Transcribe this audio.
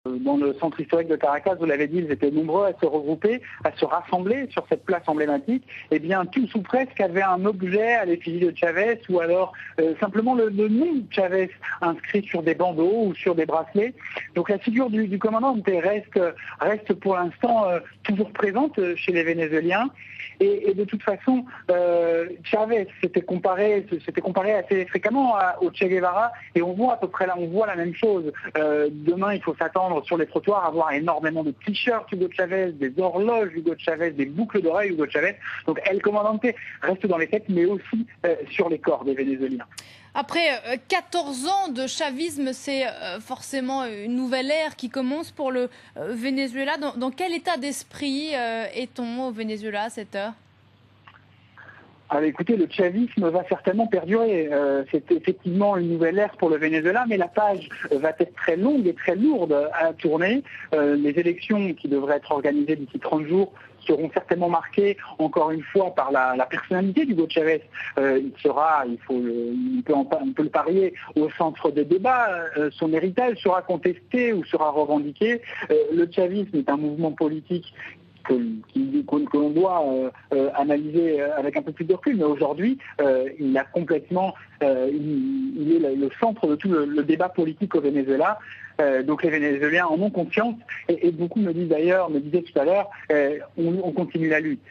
dans le centre historique de Caracas, vous l'avez dit, ils étaient nombreux à se regrouper, à se rassembler sur cette place emblématique. Eh bien, tous ou presque avaient un objet à l'effigie de Chavez ou alors simplement le nom de Chavez inscrit sur des bandeaux ou sur des bracelets. Donc la figure du commandant reste pour l'instant toujours présente chez les Vénézuéliens. Et de toute façon, Chavez s'était comparé assez fréquemment au Che Guevara, et on voit à peu près là, on voit la même chose. Demain, il faut s'attendre sur les trottoirs à voir énormément de t-shirts Hugo Chavez, des horloges Hugo Chavez, des boucles d'oreilles Hugo Chavez. Donc El Comandante reste dans les têtes, mais aussi sur les corps des Vénézuéliens. Après 14 ans de chavisme, c'est forcément une nouvelle ère qui commence pour le Venezuela. Dans quel état d'esprit est-on au Venezuela à cette heure ? Alors écoutez, le chavisme va certainement perdurer. C'est effectivement une nouvelle ère pour le Venezuela, mais la page va être très longue et très lourde à tourner. Les élections qui devraient être organisées d'ici 30 jours seront certainement marquées, encore une fois, par la personnalité d'Hugo Chavez. Il sera, on peut le parier, au centre des débats. Son héritage sera contesté ou sera revendiqué. Le chavisme est un mouvement politique que l'on doit analyser avec un peu plus de recul, mais aujourd'hui, il a complètement, il est le centre de tout le débat politique au Venezuela. Donc les Vénézuéliens en ont conscience, et beaucoup me disaient tout à l'heure, on continue la lutte.